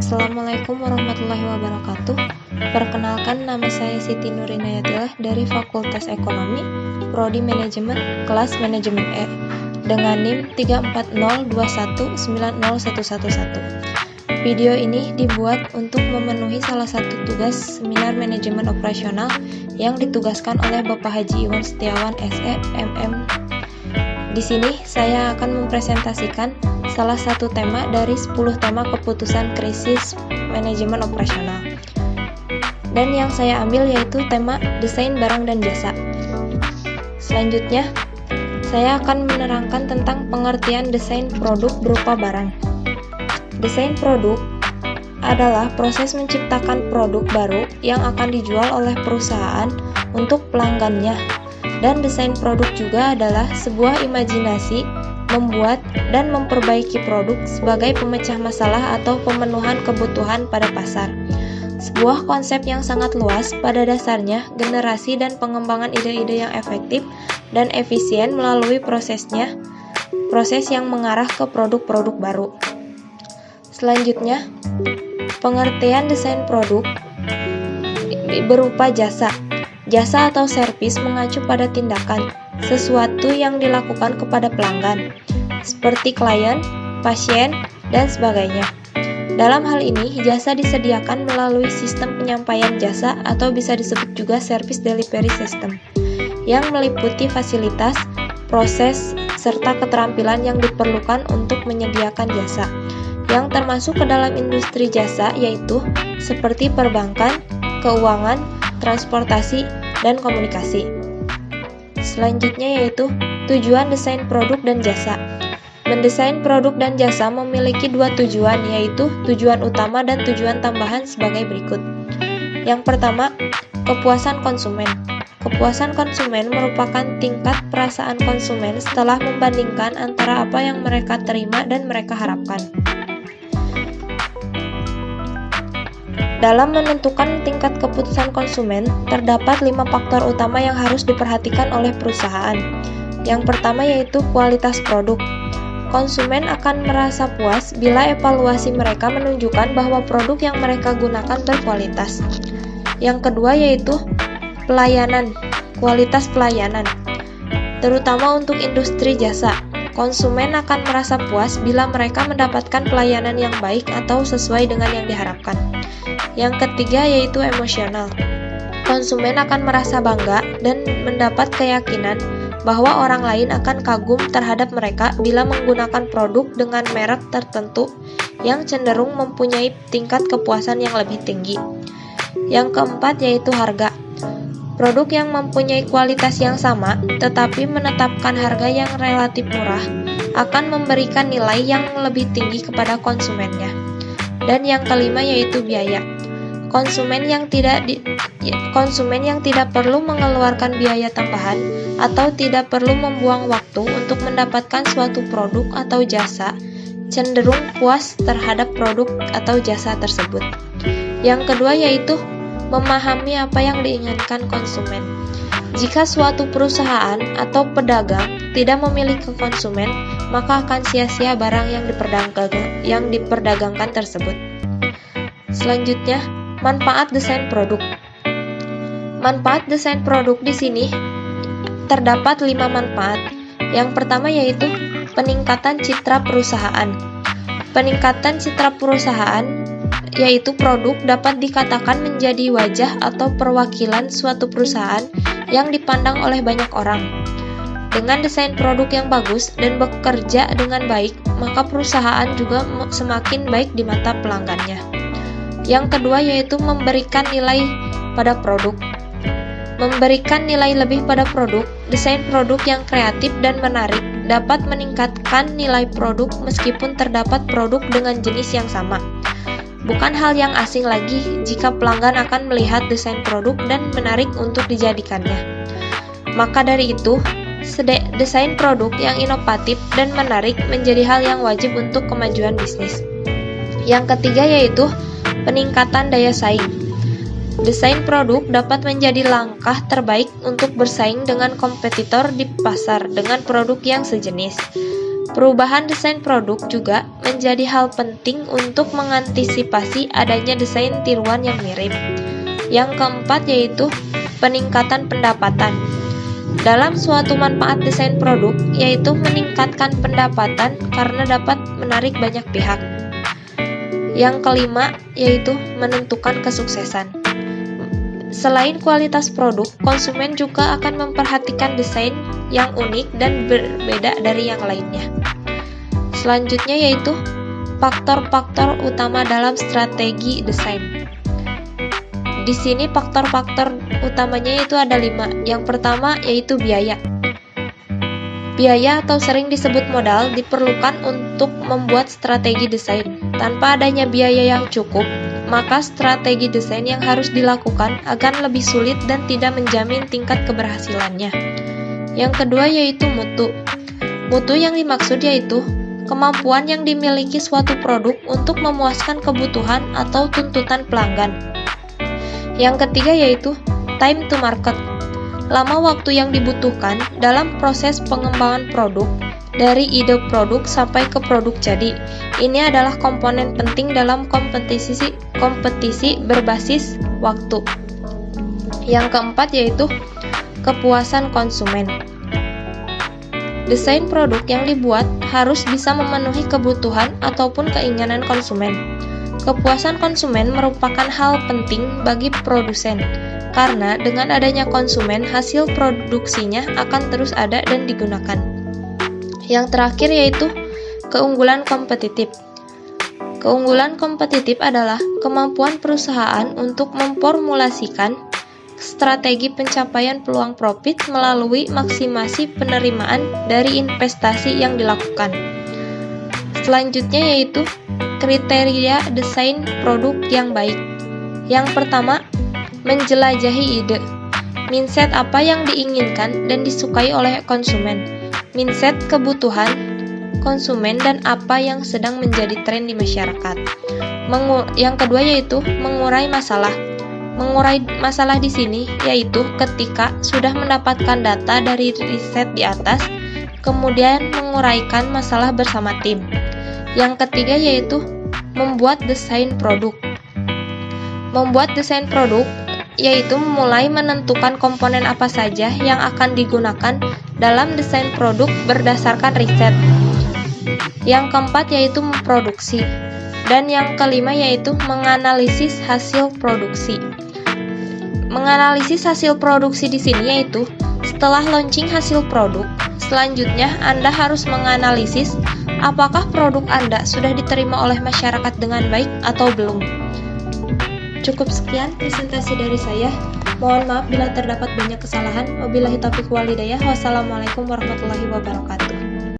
Assalamualaikum warahmatullahi wabarakatuh. Perkenalkan, nama saya Siti Nurinayatilah dari Fakultas Ekonomi, Prodi Manajemen, kelas Manajemen E, dengan NIM 34021901111. Video ini dibuat untuk memenuhi salah satu tugas seminar manajemen operasional yang ditugaskan oleh Bapak Haji Iwan Setiawan SE, MM. Di sini saya akan mempresentasikan salah satu tema dari 10 tema keputusan krisis manajemen operasional. Dan yang saya ambil yaitu tema desain barang dan jasa. Selanjutnya, saya akan menerangkan tentang pengertian desain produk berupa barang. Desain produk adalah proses menciptakan produk baru yang akan dijual oleh perusahaan untuk pelanggannya. Dan desain produk juga adalah sebuah imajinasi membuat dan memperbaiki produk sebagai pemecah masalah atau pemenuhan kebutuhan pada pasar. Sebuah konsep yang sangat luas, pada dasarnya generasi dan pengembangan ide-ide yang efektif dan efisien melalui proses yang mengarah ke produk-produk baru. Selanjutnya, pengertian desain produk berupa jasa. Jasa atau servis mengacu pada tindakan, sesuatu yang dilakukan kepada pelanggan, seperti klien, pasien, dan sebagainya. Dalam hal ini, jasa disediakan melalui sistem penyampaian jasa atau bisa disebut juga service delivery system, yang meliputi fasilitas, proses, serta keterampilan yang diperlukan untuk menyediakan jasa, yang termasuk ke dalam industri jasa yaitu seperti perbankan, keuangan, transportasi, dan komunikasi. Selanjutnya yaitu tujuan desain produk dan jasa. Mendesain produk dan jasa memiliki dua tujuan, yaitu tujuan utama dan tujuan tambahan sebagai berikut. Yang pertama, kepuasan konsumen. Kepuasan konsumen merupakan tingkat perasaan konsumen setelah membandingkan antara apa yang mereka terima dan mereka harapkan. Dalam menentukan tingkat kepuasan konsumen, terdapat 5 faktor utama yang harus diperhatikan oleh perusahaan. Yang pertama yaitu kualitas produk. Konsumen akan merasa puas bila evaluasi mereka menunjukkan bahwa produk yang mereka gunakan berkualitas. Yang kedua yaitu pelayanan, kualitas pelayanan. Terutama untuk industri jasa, konsumen akan merasa puas bila mereka mendapatkan pelayanan yang baik atau sesuai dengan yang diharapkan. Yang ketiga yaitu emosional. Konsumen akan merasa bangga dan mendapat keyakinan bahwa orang lain akan kagum terhadap mereka bila menggunakan produk dengan merek tertentu yang cenderung mempunyai tingkat kepuasan yang lebih tinggi. Yang keempat yaitu harga. Produk yang mempunyai kualitas yang sama tetapi menetapkan harga yang relatif murah akan memberikan nilai yang lebih tinggi kepada konsumennya. Dan yang kelima yaitu biaya. Konsumen yang tidak perlu mengeluarkan biaya tambahan atau tidak perlu membuang waktu untuk mendapatkan suatu produk atau jasa cenderung puas terhadap produk atau jasa tersebut. Yang kedua yaitu memahami apa yang diinginkan konsumen. Jika suatu perusahaan atau pedagang tidak memiliki konsumen, maka akan sia-sia barang yang diperdagangkan tersebut. Selanjutnya, manfaat desain produk. Manfaat desain produk di sini terdapat 5 manfaat. Yang pertama yaitu peningkatan citra perusahaan. Peningkatan citra perusahaan yaitu produk dapat dikatakan menjadi wajah atau perwakilan suatu perusahaan yang dipandang oleh banyak orang. Dengan desain produk yang bagus dan bekerja dengan baik, maka perusahaan juga semakin baik di mata pelanggannya. Yang kedua yaitu memberikan nilai pada produk. Memberikan nilai lebih pada produk, desain produk yang kreatif dan menarik dapat meningkatkan nilai produk meskipun terdapat produk dengan jenis yang sama. Bukan hal yang asing lagi jika pelanggan akan melihat desain produk dan menarik untuk dijadikannya. Maka dari itu, desain produk yang inovatif dan menarik menjadi hal yang wajib untuk kemajuan bisnis. Yang ketiga yaitu peningkatan daya saing. Desain produk dapat menjadi langkah terbaik untuk bersaing dengan kompetitor di pasar dengan produk yang sejenis. Perubahan desain produk juga menjadi hal penting untuk mengantisipasi adanya desain tiruan yang mirip. Yang keempat yaitu peningkatan pendapatan. Dalam suatu manfaat desain produk yaitu meningkatkan pendapatan karena dapat menarik banyak pihak. Yang kelima yaitu menentukan kesuksesan. Selain kualitas produk, konsumen juga akan memperhatikan desain yang unik dan berbeda dari yang lainnya. Selanjutnya yaitu faktor-faktor utama dalam strategi desain. Di sini faktor-faktor utamanya itu ada 5. Yang pertama yaitu biaya. Biaya atau sering disebut modal diperlukan untuk membuat strategi desain. Tanpa adanya biaya yang cukup, maka strategi desain yang harus dilakukan akan lebih sulit dan tidak menjamin tingkat keberhasilannya. Yang kedua yaitu mutu. Mutu yang dimaksud yaitu kemampuan yang dimiliki suatu produk untuk memuaskan kebutuhan atau tuntutan pelanggan. Yang ketiga yaitu time to market. Lama waktu yang dibutuhkan dalam proses pengembangan produk, dari ide produk sampai ke produk jadi. Ini adalah komponen penting dalam kompetisi berbasis waktu. Yang keempat yaitu kepuasan konsumen. Desain produk yang dibuat harus bisa memenuhi kebutuhan ataupun keinginan konsumen. Kepuasan konsumen merupakan hal penting bagi produsen, karena dengan adanya konsumen, hasil produksinya akan terus ada dan digunakan. Yang terakhir yaitu keunggulan kompetitif. Keunggulan kompetitif adalah kemampuan perusahaan untuk memformulasikan strategi pencapaian peluang profit melalui maksimasi penerimaan dari investasi yang dilakukan. Selanjutnya yaitu kriteria desain produk yang baik. Yang pertama, menjelajahi ide. Mindset apa yang diinginkan dan disukai oleh konsumen. Mindset kebutuhan konsumen dan apa yang sedang menjadi tren di masyarakat. Yang kedua yaitu mengurai masalah. Mengurai masalah di sini yaitu ketika sudah mendapatkan data dari riset di atas, kemudian menguraikan masalah bersama tim. Yang ketiga yaitu membuat desain produk. Membuat desain produk yaitu mulai menentukan komponen apa saja yang akan digunakan dalam desain produk berdasarkan riset. Yang keempat yaitu memproduksi. Dan yang kelima yaitu menganalisis hasil produksi. Menganalisis hasil produksi di sini yaitu setelah launching hasil produk, selanjutnya Anda harus menganalisis apakah produk Anda sudah diterima oleh masyarakat dengan baik atau belum. Cukup sekian presentasi dari saya. Mohon maaf bila terdapat banyak kesalahan. Wabillahi taufiq wal hidayah. Wassalamualaikum warahmatullahi wabarakatuh.